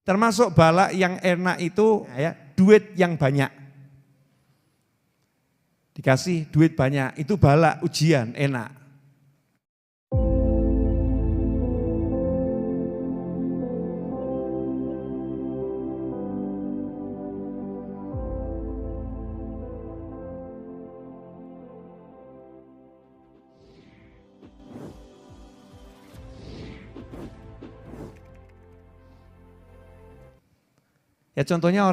Termasuk bala yang enak itu ya, duit yang banyak. Dikasih duit banyak, itu bala ujian enak. Ya contohnya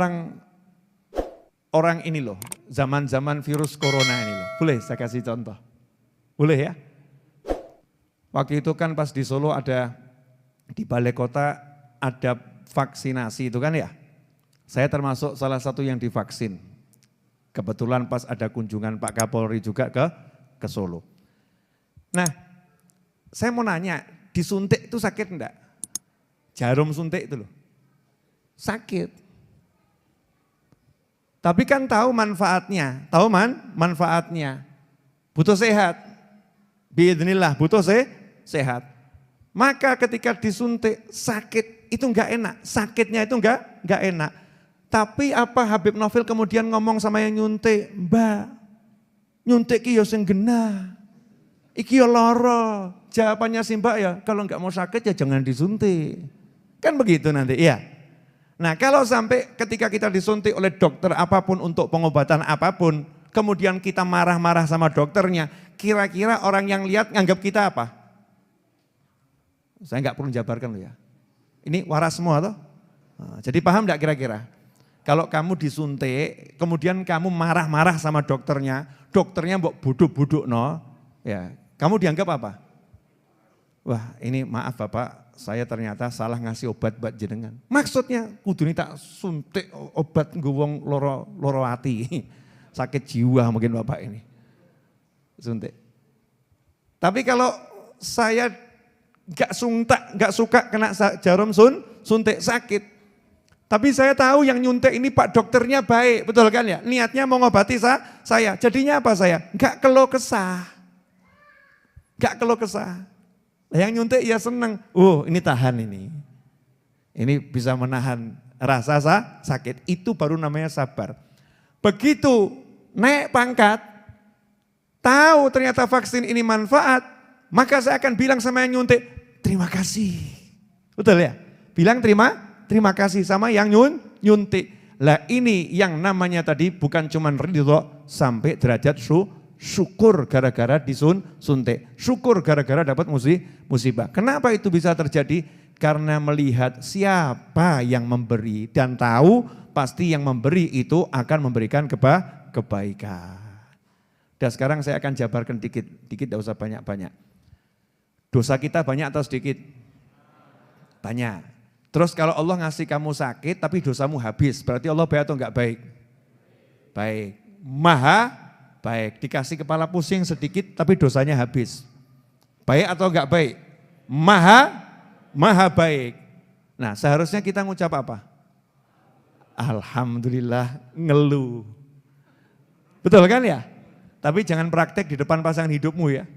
orang ini loh, zaman-zaman virus corona ini loh. Boleh saya kasih contoh? Boleh ya? Waktu itu kan pas di Solo ada, di balai kota ada vaksinasi itu kan ya. Saya termasuk salah satu yang divaksin. Kebetulan pas ada kunjungan Pak Kapolri juga ke Solo. Nah, saya mau nanya, disuntik itu sakit enggak? Jarum suntik itu loh. Sakit. Tapi kan tahu manfaatnya, manfaatnya. Butuh sehat. Biidznillah, butuh sehat. Maka ketika disuntik sakit itu enggak enak, sakitnya itu enggak enak. Tapi apa Habib Novel kemudian ngomong sama yang nyuntik, "Mbak, nyuntik ki yo sing genah. Iki yo lara." Jawabannya si Mbak ya, kalau enggak mau sakit ya jangan disuntik. Kan begitu nanti, iya. Nah kalau sampai ketika kita disuntik oleh dokter apapun untuk pengobatan apapun, kemudian kita marah-marah sama dokternya, kira-kira orang yang lihat nganggap kita apa? Saya nggak perlu jabarkan loh ya. Ini waras semua toh. Nah, jadi paham nggak kira-kira? Kalau kamu disuntik, kemudian kamu marah-marah sama dokternya mbok buduk-buduk no, ya kamu dianggap apa? Wah ini maaf Bapak, saya ternyata salah ngasih obat buat jenengan. Maksudnya kudune tak suntik obat nggo loro ati. Sakit jiwa mungkin Bapak ini. Suntik. Tapi kalau saya enggak suka kena jarum suntik sakit. Tapi saya tahu yang nyuntik ini Pak dokternya baik, betul kan ya? Niatnya mau ngobati saya. Jadinya apa saya? Enggak keluh kesah. Enggak keluh kesah. Yang nyuntik ya seneng, ini tahan ini. Ini bisa menahan rasa sakit, itu baru namanya sabar. Begitu naik pangkat, tahu ternyata vaksin ini manfaat, maka saya akan bilang sama yang nyuntik, terima kasih. Betul ya? Bilang terima kasih sama yang nyuntik. Lah ini yang namanya tadi bukan cuma ridho, sampai derajat syukur gara-gara disuntik, syukur gara-gara dapat musibah. Kenapa itu bisa terjadi? Karena melihat siapa yang memberi dan tahu pasti yang memberi itu akan memberikan kebaikan. Dan sekarang saya akan jabarkan dikit tidak usah banyak-banyak. Dosa kita banyak atau sedikit? Banyak. Terus kalau Allah ngasih kamu sakit tapi dosamu habis, berarti Allah baik atau enggak baik? Baik. Maha baik, dikasih kepala pusing sedikit tapi dosanya habis. Baik atau enggak baik? Maha baik. Nah seharusnya kita ngucap apa? Alhamdulillah, ngeluh. Betul kan ya? Tapi jangan praktek di depan pasangan hidupmu ya.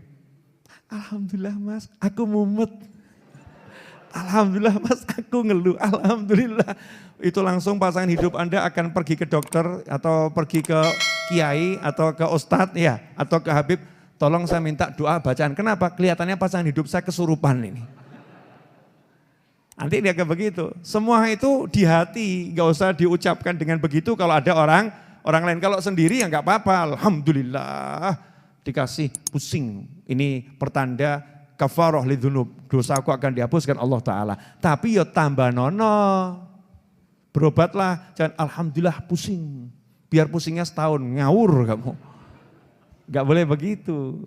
Alhamdulillah mas, aku mumet. Alhamdulillah mas, aku ngeluh. Alhamdulillah. Itu langsung pasangan hidup Anda akan pergi ke dokter atau pergi ke kiai atau ke ustadz ya, atau ke Habib, tolong saya minta doa bacaan. Kenapa? Kelihatannya pasangan hidup saya kesurupan ini. Nanti dia kayak begitu. Semua itu di hati, gak usah diucapkan dengan begitu kalau ada orang lain. Kalau sendiri ya gak apa-apa, alhamdulillah dikasih pusing. Ini pertanda kafarah lidzunub, dosaku akan dihapuskan Allah Ta'ala. Tapi ya tambah nono, berobatlah, jangan alhamdulillah pusing. Biar pusingnya setahun, ngawur kamu. Gak boleh begitu.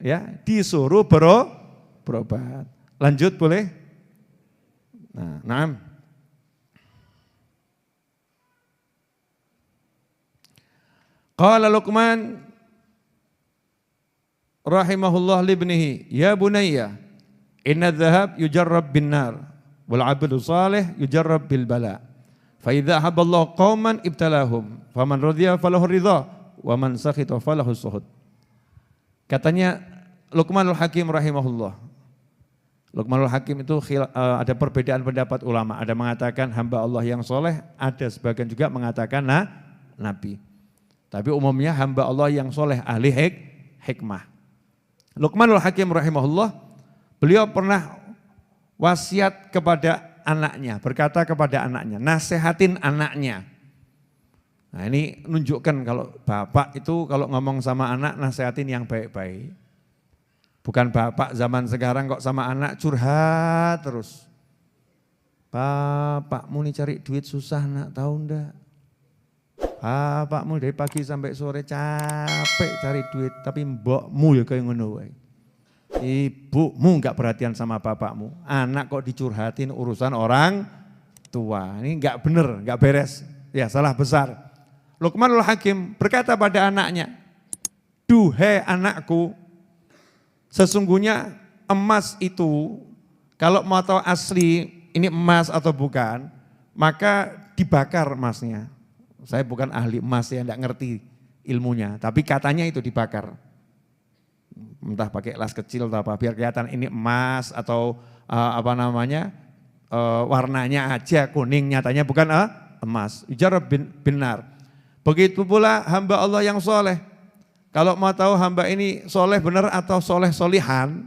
Ya, disuruh berobat. Lanjut boleh? Nah. Qala Luqman rahimahullah libnihi, ya bunayya, inna dhahab yujarrab bin nar, wal abdu salih yujarrab bil bala. Fa'idha haballahu qawman ibtalahum, faman radhiya falahu ridha, wa man sakhita falahu suhud. Katanya Luqmanul Hakim rahimahullah, Luqmanul Hakim itu ada perbedaan pendapat ulama. Ada mengatakan hamba Allah yang soleh, ada sebagian juga mengatakan nabi. Tapi umumnya hamba Allah yang soleh, ahli hikmah. Luqmanul Hakim rahimahullah, beliau pernah wasiat kepada anaknya, berkata kepada anaknya, nasehatin anaknya. Nah ini nunjukkan kalau bapak itu kalau ngomong sama anak nasehatin yang baik-baik. Bukan bapak zaman sekarang kok sama anak curhat terus. Bapakmu nih cari duit susah nak, tahu ndak? Bapakmu dari pagi sampai sore capek cari duit, tapi mbokmu ya kayak ngono wae. Ibumu enggak perhatian sama bapakmu, anak kok dicurhatin urusan orang tua. Ini enggak benar, enggak beres. Ya salah besar. Luqmanul Hakim berkata pada anaknya, "Duhai anakku, sesungguhnya emas itu kalau mau tahu asli ini emas atau bukan, maka dibakar emasnya." Saya bukan ahli emas ya, enggak ngerti ilmunya, tapi katanya itu dibakar. Entah pakai las kecil atau apa, biar kelihatan ini emas atau warnanya aja kuning, nyatanya bukan emas. Ujar benar. Begitu pula hamba Allah yang soleh. Kalau mau tahu hamba ini soleh benar atau soleh solihan,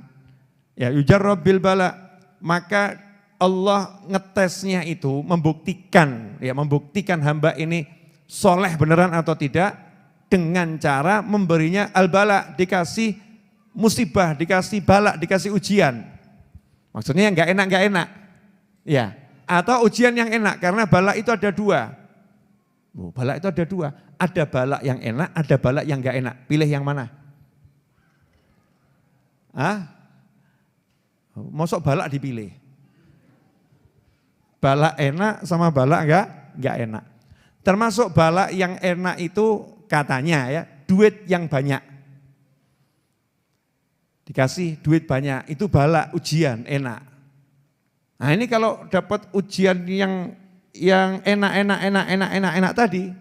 ya ujar bil bala, maka Allah ngetesnya itu membuktikan hamba ini soleh beneran atau tidak dengan cara memberinya al-bala, dikasih musibah, dikasih bala, dikasih ujian. Maksudnya yang enggak enak. Ya, atau ujian yang enak karena bala itu ada dua. Bala itu ada dua, ada bala yang enak, ada bala yang enggak enak. Pilih yang mana? Mosok bala dipilih. Bala enak sama bala enggak enak. Termasuk bala yang enak itu katanya ya, duit yang banyak. Dikasih duit banyak, itu bala, ujian, enak. Nah ini kalau dapat ujian yang enak tadi,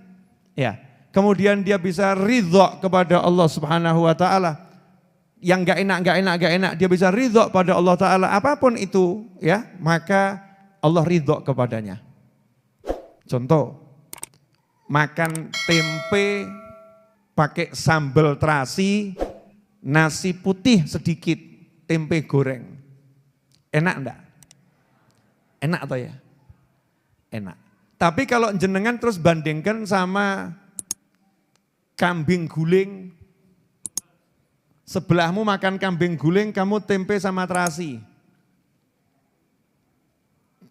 ya, kemudian dia bisa ridho kepada Allah Subhanahu wa taala. Yang enggak enak, dia bisa ridho pada Allah taala, apapun itu, ya, maka Allah ridho kepadanya. Contoh, makan tempe pakai sambal terasi, nasi putih sedikit, tempe goreng. Enak enggak? Enak atau ya? Enak. Tapi kalau jenengan terus bandingkan sama kambing guling, sebelahmu makan kambing guling, kamu tempe sama terasi.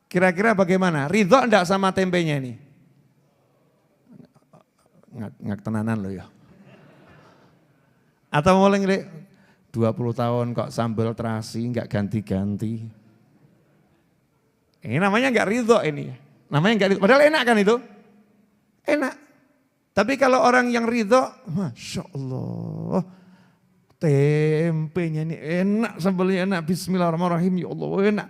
Kira-kira bagaimana? Ridho enggak sama tempenya ini? Ngak tenanan loh ya. Atau mulai 20 tahun kok sambal terasi enggak ganti-ganti. Ini namanya enggak ridho ini. Namanya enggak ridho. Padahal enak kan itu? Enak. Tapi kalau orang yang ridho, Masya Allah, tempenya ini enak, sambalnya enak, bismillahirrahmanirrahim, ya Allah enak.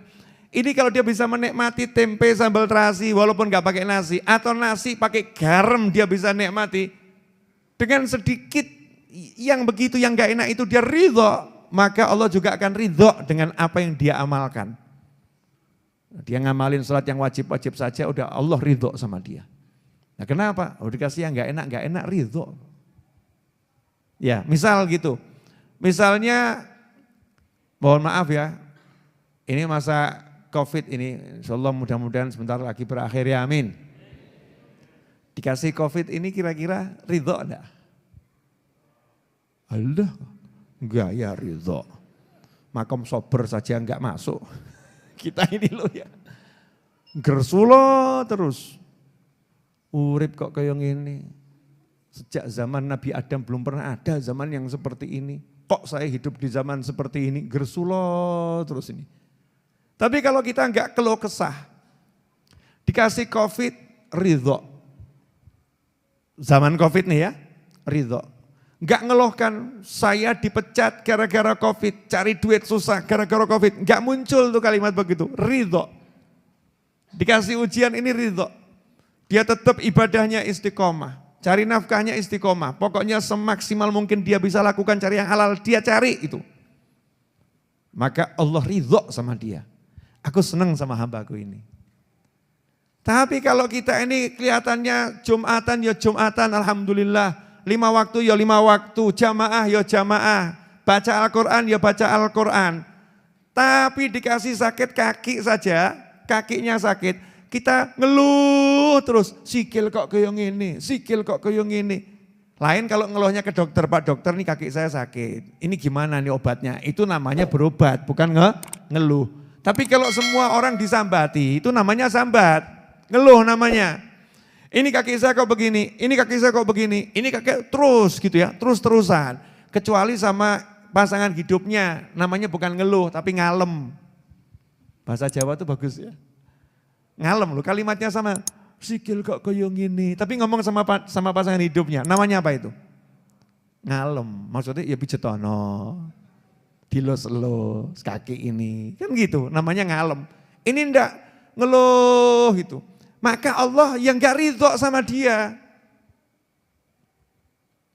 Ini kalau dia bisa menikmati tempe sambal terasi walaupun enggak pakai nasi, atau nasi pakai garam dia bisa nikmati, dengan sedikit yang begitu yang enggak enak itu dia ridho, maka Allah juga akan ridho dengan apa yang dia amalkan. Dia ngamalin sholat yang wajib-wajib saja, udah Allah ridho sama dia. Nah kenapa? Dikasih yang enggak enak ridho. Ya misal gitu, misalnya mohon maaf ya, ini masa COVID ini, insyaallah mudah-mudahan sebentar lagi berakhir ya amin. Dikasih COVID ini kira-kira ridho enggak? Allah, enggak ya ridho. Makom sober saja enggak masuk. Kita ini loh ya, gersulo terus. Urip kok kayak gini. Sejak zaman Nabi Adam belum pernah ada zaman yang seperti ini. Kok saya hidup di zaman seperti ini, gersulo terus ini. Tapi kalau kita enggak keluh kesah, dikasih COVID, ridho. Zaman COVID nih ya, ridho. Enggak ngeluhkan, saya dipecat gara-gara COVID, cari duit susah gara-gara COVID. Enggak muncul tuh kalimat begitu, ridho. Dikasih ujian ini ridho. Dia tetap ibadahnya istiqomah, cari nafkahnya istiqomah. Pokoknya semaksimal mungkin dia bisa lakukan cari yang halal, dia cari itu. maka Allah ridho sama dia. Aku senang sama hambaku ini. Tapi kalau kita ini kelihatannya Jumatan ya Jumatan, alhamdulillah. 5 waktu ya 5 waktu, jamaah ya jamaah. Baca Al-Quran ya baca Al-Quran. Tapi dikasih sakit kaki saja, kakinya sakit. Kita ngeluh terus, sikil kok kayak gini, sikil kok kayak gini. Lain kalau ngeluhnya ke dokter, Pak dokter nih kaki saya sakit. Ini gimana nih obatnya? Itu namanya berobat, bukan ngeluh. Tapi kalau semua orang disambati, itu namanya sambat. Ngeluh namanya. Ini kaki saya kok begini, ini kaki saya kok begini, ini kaki terus gitu ya, terus-terusan. Kecuali sama pasangan hidupnya, namanya bukan ngeluh tapi ngalem. Bahasa Jawa tuh bagus ya. Ngalem loh, kalimatnya sama, sikil kok koyong ini. Tapi ngomong sama pasangan hidupnya, namanya apa itu? Ngalem, maksudnya ya pijetono, dilus-elus kaki ini. Kan gitu, namanya ngalem. Ini enggak, ngeluh gitu. Maka Allah yang gak ridho sama dia.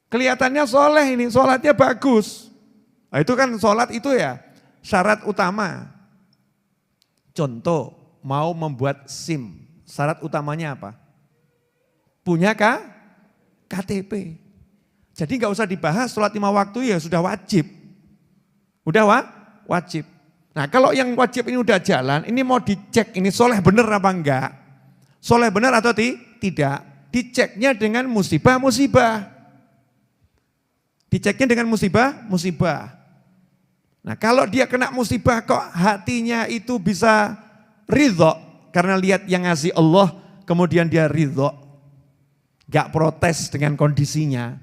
Kelihatannya soleh ini, sholatnya bagus. Nah, itu kan sholat itu ya syarat utama. Contoh, mau membuat SIM, syarat utamanya apa? Punya KTP. Jadi gak usah dibahas, sholat 5 waktu ya sudah wajib. Udah wajib. Nah kalau yang wajib ini udah jalan, ini mau dicek ini soleh bener apa enggak? Soleh benar atau tidak? Diceknya dengan musibah-musibah. Diceknya dengan musibah-musibah. Nah kalau dia kena musibah kok hatinya itu bisa ridho. Karena lihat yang ngasih Allah, kemudian dia ridho. Gak protes dengan kondisinya.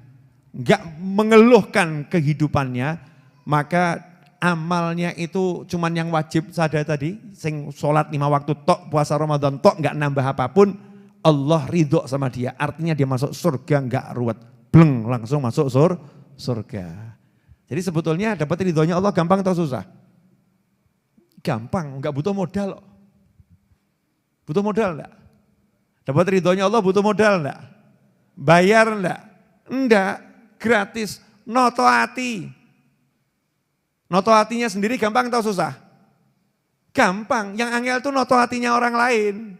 Gak mengeluhkan kehidupannya. Maka amalnya itu cuman yang wajib saja tadi, sing sholat 5 waktu tok, puasa Ramadan tok, gak nambah apapun, Allah ridho sama dia. Artinya dia masuk surga gak ruwet, bleng langsung masuk surga. Jadi sebetulnya dapat ridhonya Allah gampang atau susah? Gampang, gak butuh modal. Butuh modal enggak? Dapat ridhonya Allah butuh modal enggak? Bayar enggak? Enggak, gratis, noto hati. Noto hatinya sendiri gampang atau susah? Gampang, yang angel tuh noto hatinya orang lain.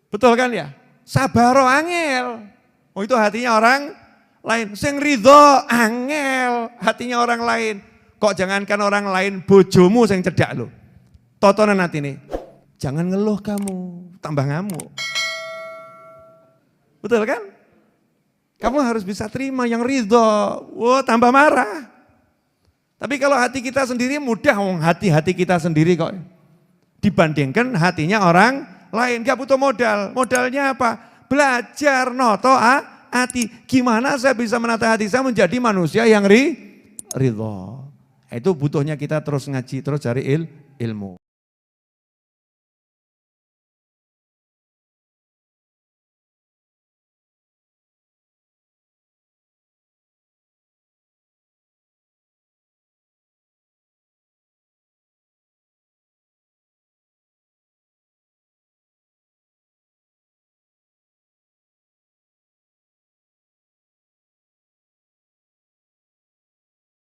Betul kan ya? Sabaro angel. Oh itu hatinya orang lain. Sing ridho angel, hatinya orang lain. Kok jangankan orang lain, bojomu sing cedak lo. Totonan hati nih. Jangan ngeluh kamu, tambah ngamuk. Betul kan? Kamu harus bisa terima yang ridho. Wah tambah marah. Tapi kalau hati kita sendiri mudah, hati kita sendiri kok. Dibandingkan hatinya orang lain, gak butuh modal. Modalnya apa? Belajar noto hati. Gimana saya bisa menata hati saya menjadi manusia yang ridho. Itu butuhnya kita terus ngaji, terus cari ilmu.